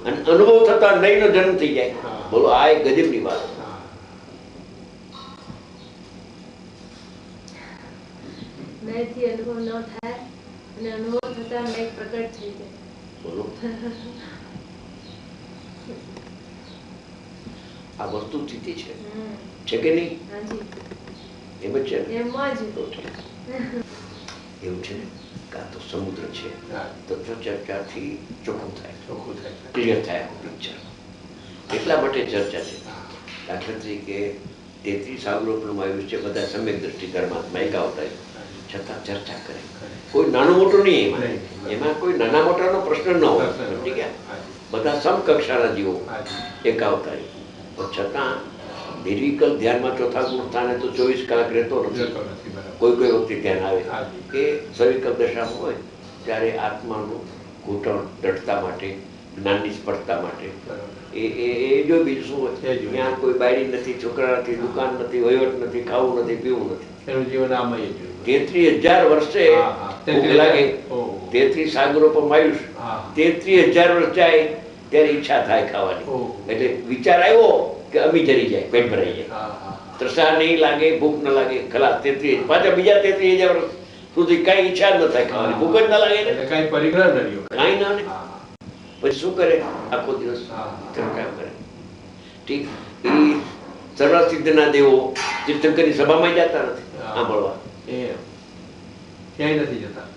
અને અનુભવ થતા નહીંનો જન્મ થઈ જાય. બોલો, આ એક ગજબની વાત. નહીંથી અનુભવ ન થાય અને અનુભવ થતા નહીં પ્રગટ થઈ જાય. બોલો, આ વસ્તુ સ્થિતિ છે કે નહીં? એમ જ છે ને? એવું છે ને, કાં તો સમુદ્ર છે તો ચર્ચાથી ચોખ્ખું થાય, ક્લિયર થાય પિક્ચર. એટલા માટે ચર્ચા છે. દાખલા તરીકે 33 સાગરોપણું આવ્યું છે, બધા સમ્યક દ્રષ્ટિ ધર્માત્મા એક આવતા છતાં ચર્ચા કરે. કોઈ નાનું મોટું નહીં, એમાં કોઈ નાના મોટાનો પ્રશ્ન ન હોય. સમજી ગયા? બધા સમકક્ષાના જીવો એક આવતા, છતાં નિર્વિકલ્પ ધ્યાનમાં ચોથા ગુણ સ્થાને તો 24 કલાક રહેતો નથી. કોઈ વખતે ધ્યાન આવે કે સવિકલ્પ દશા હોય ત્યારે આત્માનું ઘૂંટણ દઢતા માટે, જ્ઞાનની સ્પર્ધતા માટે એ જો બીજું શું હોય, ત્યાં કોઈ બાયડી નથી, છોકરા નથી, દુકાન નથી, વહીવટ નથી, ખાવું નથી, પીવું નથી. એનું જીવન આમ 33,000 વર્ષે ભૂખ લાગે, 33 સાગરોપમ આયુષ, 33,000 વર્ષ જાય ત્યારે ઈચ્છા થાય ખાવાની. એટલે વિચાર આવ્યો કે અમી જરી જાય, પેટ ભરાઈ જાય, તૃષા નહીં લાગે, ભૂખ ન લાગે, ખલાસ. 33 પાછા બીજા 33,000 વર્ષ સુધી કઈ ઈચ્છા ન થાય ખાવાની, ભૂખ જ ન લાગે, કઈ પરિગ્રહ ન રહ્યો, કઈ ના. પછી શું કરે? આખો દિવસ ચર્ચા કરે. ઠીક, એ સર્વસિદ્ધના દેવો તીર્થંકરની સભામાં જતા નથી સાંભળવા, ક્યાંય નથી જતા,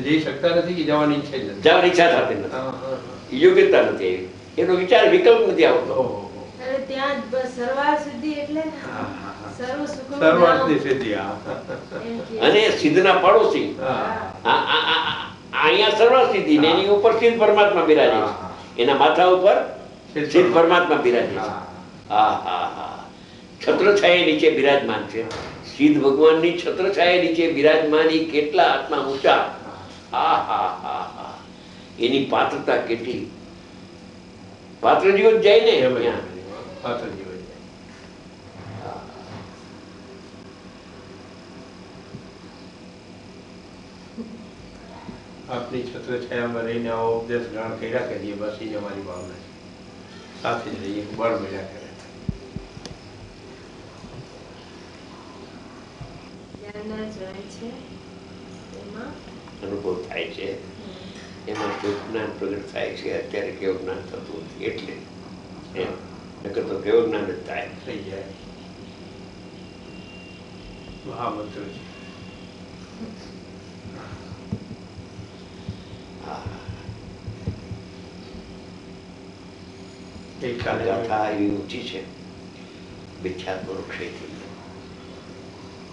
જઈ શકતા નથી, જવાની ઈચ્છા થતી નથી, યોગ્યતા નથી એવી, એનો વિચાર વિકલ્પ નથી આવતો. ત્યાં સર્વાર્થ સિદ્ધિ એટલે અને સિદ્ધના પડોશી અહીંયા સર્વાર્થ સિદ્ધિ ને એની ઉપર સિદ્ધ પરમાત્મા બિરાજે છે, એના માથા ઉપર સિદ્ધ પરમાત્મા બિરાજે છે. છત્રછાયા નીચે બિરાજમાન છે. સિદ્ધ ભગવાનની છત્રછાયા નીચે બિરાજમાની કેટલા આત્મા ઊંચા! એની પાત્રતા કેટલી! પાત્ર જીવ જ જાય ને આપની છત્રછાયામાં રહીને આવો ઉપદેશ ગ્રહણ કર્યા કરીએ, બસ એ જ અમારી ભાવના છે. સાથે જ રહીએ, બળ મળ્યા કરે. અનુભવ થાય છે, એમાં કેવું જ્ઞાન પ્રગટ થાય છે. અત્યારે કેવું જ્ઞાન થતું નથી, એટલે નકર તો કેવું જ્ઞાન જ થાય, થઈ જાય. મહામંત્ર છે. એક ગાથા એવી ઊંચી છે, મિથ્યાત્વનો ક્ષય થઈ ગયો.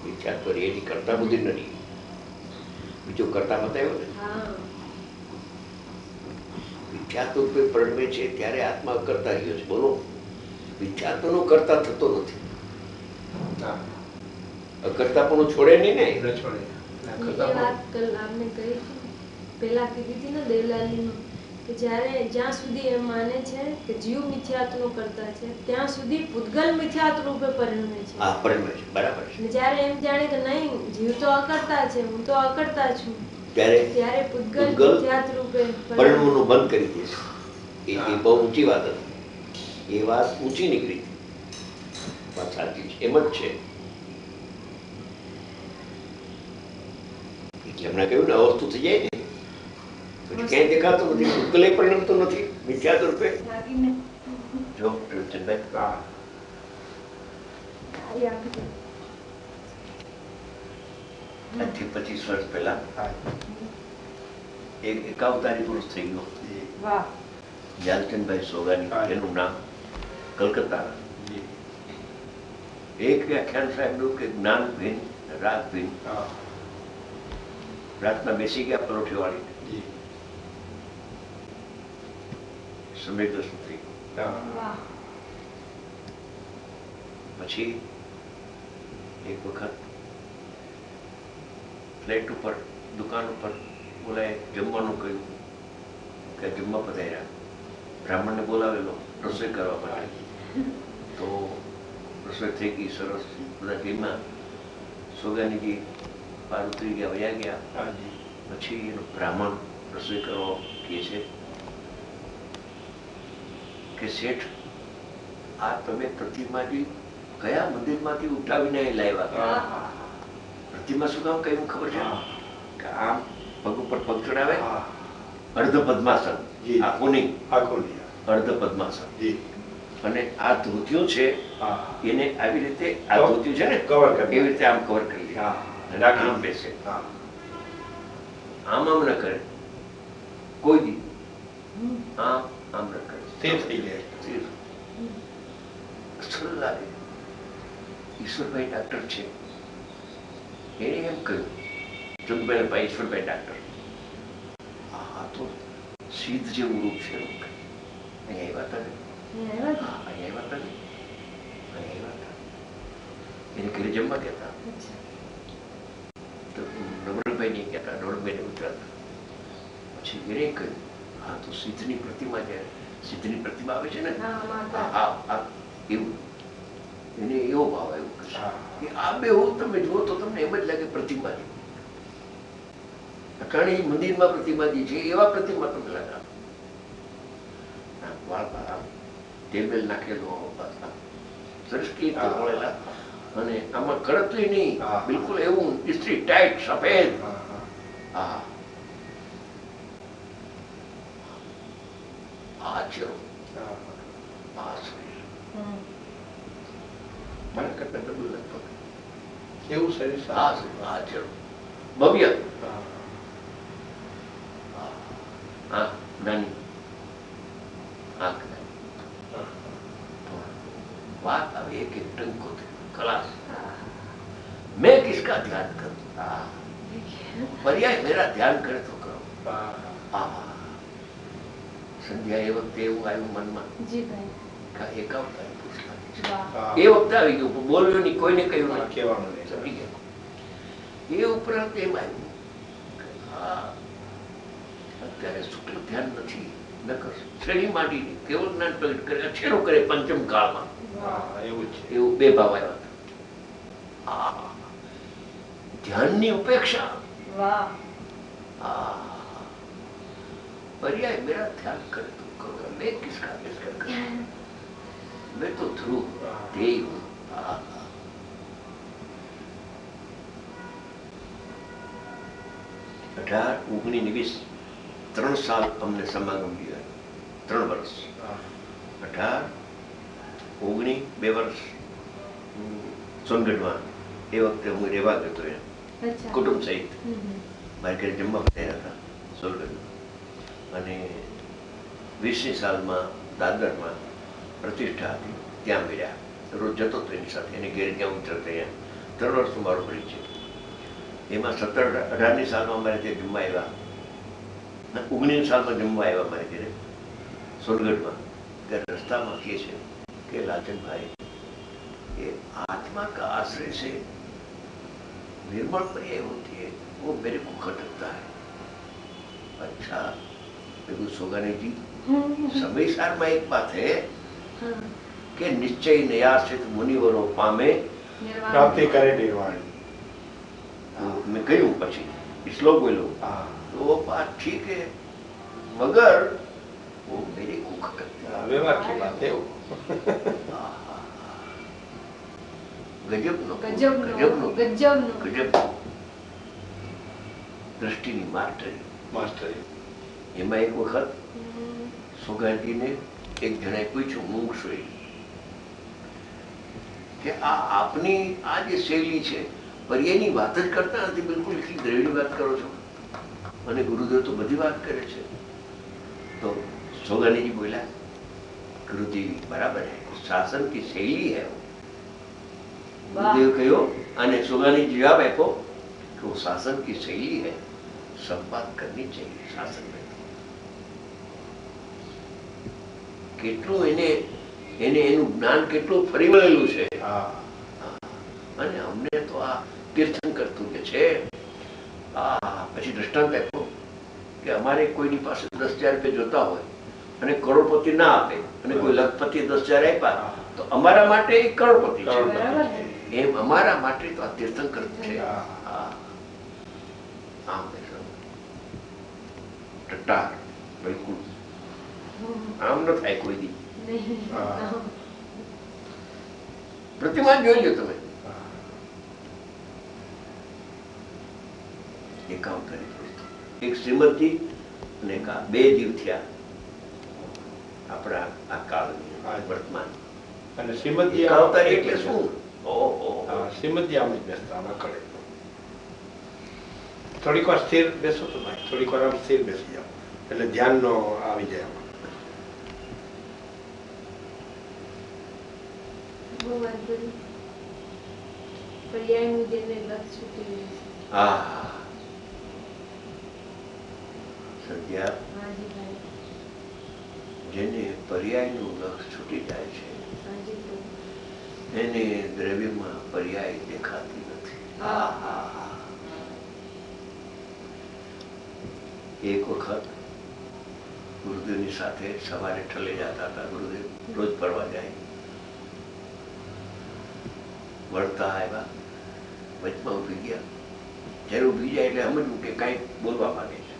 મિથ્યાત્વ એની કરતા બુદ્ધિ નથી, બીજો કરતા બતાવ્યો ને. મિથ્યાત્વ કોઈ પ્રણમે છે ત્યારે આત્મા કરતા રહ્યો છે. બોલો, મિથ્યાત્વનો કરતા થતો નથી. અકર્તા પણ છોડે નહીં ને. પેલા કીધી હતી ને દેવલાલી કે જ્યાં સુધી એમ માને છે કે જીવ મિથ્યાત્વનો કરતા છે, ત્યાં સુધી પૂતગલ મિથ્યાત્વ રૂપે પરિણમે છે. હા, પરિણમે છે, બરાબર છે. જ્યારે એમ જાણે કે નહીં, જીવ તો અકર્તા છે, હું તો અકર્તા છું, ત્યારે પૂતગલ મિથ્યાત્વ રૂપે પરિણમવાનું બંધ કરી દે છે. એ બહુ ઊંચી વાત હતી. એ વાત ઊંચી નીકળી, વાત સાચી છે, એમ જ છે. એટલે હમણાં કહ્યું ને, અવસ્તુ થઈ જાય ને પછી ક્યાંય દેખાતો નથી, ભૂતગલે પરિણમતો નથી મિથ્યાત્વ રૂપે. જો આજથી 25 વર્ષ પહેલા એક એકાવતારી પુરુષ થઈ ગયો, જાલચંદભાઈ સોગાની, એનું નામ, કલકત્તા. એક વ્યાખ્યાન સાહેબ કે જ્ઞાન ભીન, રાગ ભીન. રાતના બેસી ગયા પરોઠી વાળી, સમય દર્શન થઈ ગયું. પછી એક વખત ફ્લેટ ઉપર, દુકાન ઉપર બોલાય, જમવાનું કહ્યું કે જમવા પધાર્યા. બ્રાહ્મણને બોલાવેલો રસોઈ કરવા માટે. તો રસોઈ થઈ ગઈ સરસ, બધા ઘીમાં. સોગાનીજી પાર ઉતરી ગયા, વયા ગયા. પછી એનો બ્રાહ્મણ રસોઈ કરવા કહે છે, કે શેઠ આ તમે પ્રતિમાજી કયા મંદિરમાંથી ઉઠાવીને અહીં લાવ્યા? પ્રતિમા શું કામ કહ્યું ખબર છે? કે આમ પગ ઉપર પગ ચડાવે, અર્ધ પદ્માસન, આખું નહીં, અર્ધ પદ્માસન, અને આ ધોતિયું છે એને આવી રીતે, આ ધોતિયું છે ને કવર કરે, એવી રીતે આમ કવર કરી લે, અને આમ બેસે, આમ આમ ન કરે કોઈ દી, આમ આમ ન કરે, સ્થિર થઈ જાય, સ્થિર. સરળ લાગે. ઈશ્વરભાઈ ડાક્ટર છે, એને એમ કહ્યું, ચંદુભાઈ ભાઈ ઈશ્વરભાઈ ડાક્ટર, આ તો સિદ્ધ જેવું રૂપ છે. અહીંયા આવ્યા હતા ને, એને ઘરે જમવા ગયા હતા, તો નવરભાઈ ને કહેતા, નવરભાઈ ને ઉતરતા, પછી એને કહ્યું હા તો સિદ્ધની પ્રતિમા છે, સિદ્ધની પ્રતિમા આવે છે ને, એવું એને એવો ભાવ આવ્યો કે આ બે તમે જુઓ તો તમને એમ જ લાગે પ્રતિમા છે, અટાણી મંદિરમાં પ્રતિમાજી છે એવા પ્રતિમા તમને લાગે. તેલ બેલ નાખેલો, દ્રષ્ટિ બોલેલા, અને આમાં કડકલી નહીં, બિલકુલ એવું ઇસ્ત્રી ટાઈટ સફેદ. હા આ છે, આ શરીર મારા કરતા ડબલ લગભગ એવું શરીર. આ છે ભવ્ય, હા નાની આંખ, बात अब एक एक टंग को खलास. मैं किसका ध्यान करूं? पर्याय मेरा ध्यान करे तो करो. संध्या એ વખતે એવું આવ્યું મનમાં કે એકાવતા પૂછતા એ વખતે આવી ગયું, બોલ્યો નહીં, કોઈને કહ્યું નહીં, કહેવાનું નહીં, સમજી ગયા. એ ઉપરાંત એમ આવ્યું અત્યારે શુક્લ ધ્યાન નથી, નકર શ્રેણી માંડી કેવળ જ્ઞાન પ્રગટ કરે, અછેરો કરે પંચમ કાળમાં. એવું બે ભાવ આવ્યા હતા. ધ્યાનની ઉપેક્ષા, पर्याय मेरा ध्यान करे तो करो, मैं किसका मैं तो ध्रुव देव हूँ. 18, 19, 3 साल हमने समागम लिया, 3 वर्ष, 18, 19, 2 વર્ષ સોનગઢમાં એ વખતે હું રહેવા ગયો હતો કુટુંબ સહિત. મારે ઘરે જમવા બધા હતા સોનગઢમાં, અને 20ની સાલમાં દાદરમાં પ્રતિષ્ઠા હતી, ત્યાં મળ્યા, રોજ જતો હતો એની સાથે, એને ઘેર ત્યાં ઉતરતા, અહીંયા 3 વર્ષનું મારો પરિચય. એમાં 17, 18ની સાલમાં મારે ત્યાં જમવા આવ્યા, 19ની સાલમાં જમવા આવ્યા મારે ઘરે સોનગઢમાં. ત્યારે રસ્તામાં કહે છે કે लाचन भाई ये आत्मा का आश्रय से निर्मल पर्याय होती है, वो मेरे को खटकता है. अच्छा देखो सोगानी जी, समय सार में एक बात है कि निश्चय नयासित मुनिवरो पामे प्राप्ति करे निर्वाण. मैं कहूँ પછી શ્લોક બોલો તો वो बात ठीक है, मगर वो मेरे को खटकता है. व्यवहार की बात है वो. ગજબનો દ્રષ્ટિની માસ્ટરી. એમાં એક વખત સોગાજીને એક જણાએ પૂછ્યું, મુંગશોઈ, કે આ આપની આ જે શૈલી છે પર્યાયની વાત જ કરતા નથી, બિલકુલ એટલી દ્રઢની વાત કરો છો, અને ગુરુદેવ તો બધી વાત કરે છે. તો સોગાનીજી બોલ્યા, गुरुदेव बराबर है, शासन की शैली है वो. गुरुदेव कहो અને સુગાની જવાબ આપ્યો કે वो शासन की शैली है, सब बात करनी चाहिए शासन में. કેટલું એને એનું જ્ઞાન કેટલું ફરી વળેલું છે. અને અમને તો આ તીર્થંકર તુલ્ય છે. પછી દ્રષ્ટાંત આપ્યો કે અમારે કોઈની પાસે 10,000 રૂપિયા જોતા હોય અને કરોડપતિ ના આપે, અને કોઈ લખપતિ 10,000 આપ્યા તો અમારા માટે એક કરોડપતિ છે, એમ અમારા માટે તો આ તીર્થંકર છે. ટટ્ટાર બિલકુલ આમ ન થાય કોઈ દી. નહીં. હા. પ્રતિમા જોઈજો તમે. એ કામ કરી વસ્તુ. એક શ્રીમદજી અને એક આ બે જીવ થયા આપણા આ કાળની વર્તમાન. અને શ્રીમદજી એક અવતાર એટલે શું? ઓહો. શ્રીમદજી આમ જ બેસતા આમાં કરે. થોડીક વાર સ્થિર બેસો તો ભાઈ, થોડીક વાર આમ સ્થિર બેસી જાઓ એટલે ધ્યાન નો આવી જાય આમાં. બહુ વાત કરી. પર્યાયનું જેને લક્ષ છૂટી ગયું છે. હા સંધ્યા, હાજી ભાઈ. જેને પર્યાયનું લક્ષ છૂટી જાય છે હાજી પ્રભુ. એને દ્રવ્યમાં પર્યાય દેખાતી નથી. આહા. એક વખત ગુરુદેવની સાથે સવારે ઠલે જતા હતા. ગુરુદેવ રોજ ફરવા જાય. વળતા આવ્યા, વચમાં ઉભી ગયા. જ્યારે ઉભી જાય એટલે સમજવું કે કાંઈક બોલવા માંગે છે.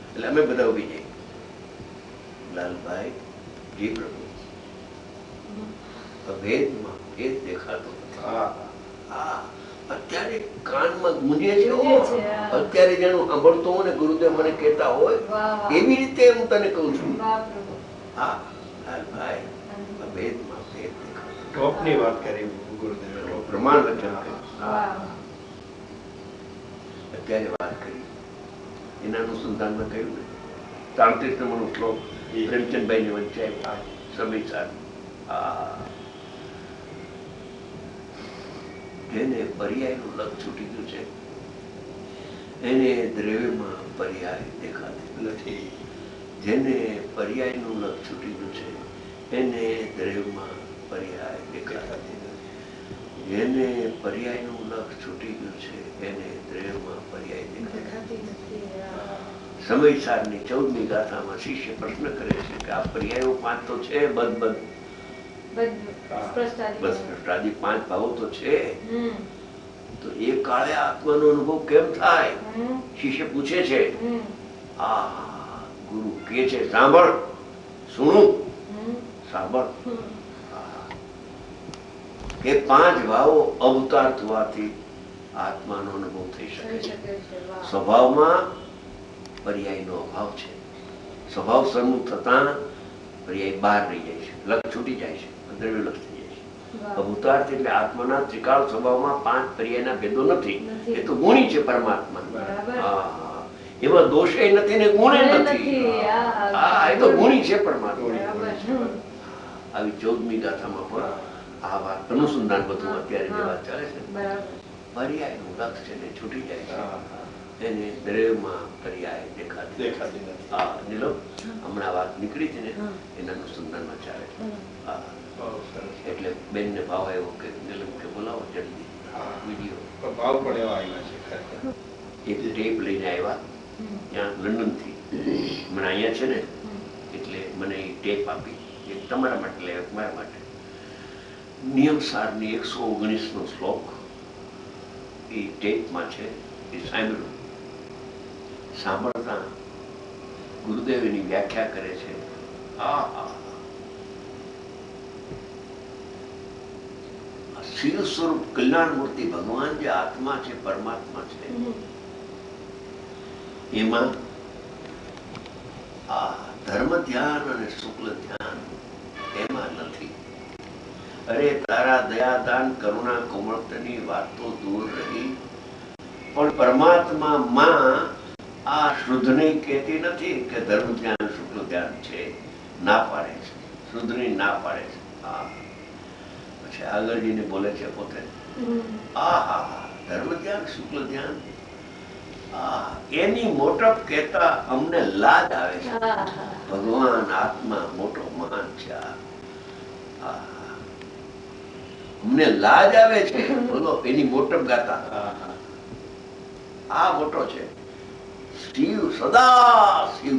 એટલે અમે બધા ઉભી જઈએ. લાલભાઈ, જી પ્રભુ, ભેદમાં ભેદ દેખાતો નથી. હા, અત્યારે કાનમાં ગુંજે છે. અત્યારે જેનું સાંભળતો હું ને ગુરુદેવ મને કહેતા હોય એવી રીતે હું તને કહું છું. હા લાલભાઈ, ભેદમાં ભેદ દેખાતો. ટોપની વાત કરી ગુરુદેવે. પ્રમાણ વચન કર્યું. અત્યારે વાત કરી એના અનુસંધાનમાં કહ્યું ને 33 નંબરનો શ્લોક પ્રેમચંદભાઈ ને વચ્ચે સમયસાર. જેને પર્યાયનું લક્ષ છૂટી ગયું છે એને દ્રવ્યમાં પર્યાય દેખાતી નથી. જેને પર્યાયનું લક્ષ છૂટી ગયું છે એને દ્રવ્યમાં પર્યાય દેખાતી નથી. જેને પર્યાયનું લક્ષ છૂટી ગયું છે એને દ્રવ્યમાં પર્યાય દેખાતી નથી. સમયસારની 14મી ગાથામાં શિષ્ય પ્રશ્ન કરે છે કે આ પર્યાયો 5 તો છે, બસ સ્પષ્ટાદી 5 ભાવો તો છે, તો એ કાળે આત્માનો અનુભવ કેમ થાય? શિષ્ય પૂછે છે. આ ગુરુ કે છે સાંભળ, સુણું, સાંભળ કે 5 ભાવો અવતાર થવાથી આત્માનો અનુભવ થઈ શકે છે. સ્વભાવમાં પર્યાયનો અભાવ છે. સ્વભાવ સન્મુખ થતા પર્યાય બહાર રહી જાય છે, લક્ષ છૂટી જાય છે, દ્રવ્ય લક્ષ થઈ જાય છે. અવતાર એટલે આત્માના ત્રિકાળ સ્વભાવમાં 5 પર્યાયના ભેદો નથી. એ તો ગુણી છે પરમાત્મા. એમાં દોષે નથી ને ગુણે નથી. હા, એ તો ગુણી છે પરમાત્મા. આવી 14મી ગાથામાં પણ આ વાત અનુસંધાન બધું અત્યારે જે વાત ચાલે છે, પર્યાયનું લક્ષ છે ને છૂટી જાય છે. એને દ્રવ્યમાં પર્યાય દેખાતી નથી. હા નીલો, હમણાં વાત નીકળી છે ને એના અનુસંધાનમાં ચાલે છે. હા, એટલે બેનને ભાવ આવ્યો કે નીલમ કે બોલાવો જલ્દી વિડીયો. ભાવ પણ એવા આવ્યા છે. એક ટેપ લઈને આવ્યા ત્યાં લંડન થી. મને અહીંયા છે ને એટલે મને એ ટેપ આપી. એક તમારા માટે લે, મારા માટે. નિયમસારની 119નો શ્લોક એ ટેપમાં છે. એ સાંભળ્યું. સાંભળતા ગુરુદેવ એની વ્યાખ્યા કરે છે. શિવ સ્વરૂપ કલ્યાણ મૂર્તિ ભગવાન જે આત્મા છે, પરમાત્મા છે, એમાં આ ધર્મ ધ્યાન અને શુક્લ ધ્યાન એમાં નથી. અરે તારા દયાદાન કરુણા કોમળતાની વાત તો દૂર રહી, પણ પરમાત્મા માં આ શુદ્ધની કહેતી નથી કે ધર્મ ધ્યાન શુક્લ ધ્યાન છે. ના પાડે છે, શુદ્ધની ના પાડે છે. હા, પછી આગળ જઈને બોલે છે પોતે. ધર્મ ધ્યાન શુક્લ ધ્યાન એની મોટપ કહેતા અમને લાજ આવે છે. ભગવાન આત્મા મોટો મહાન છે. અમને લાજ આવે છે. બોલો, એની મોટપ ગાતા આ મોટો છે. શિવ સદા શિવ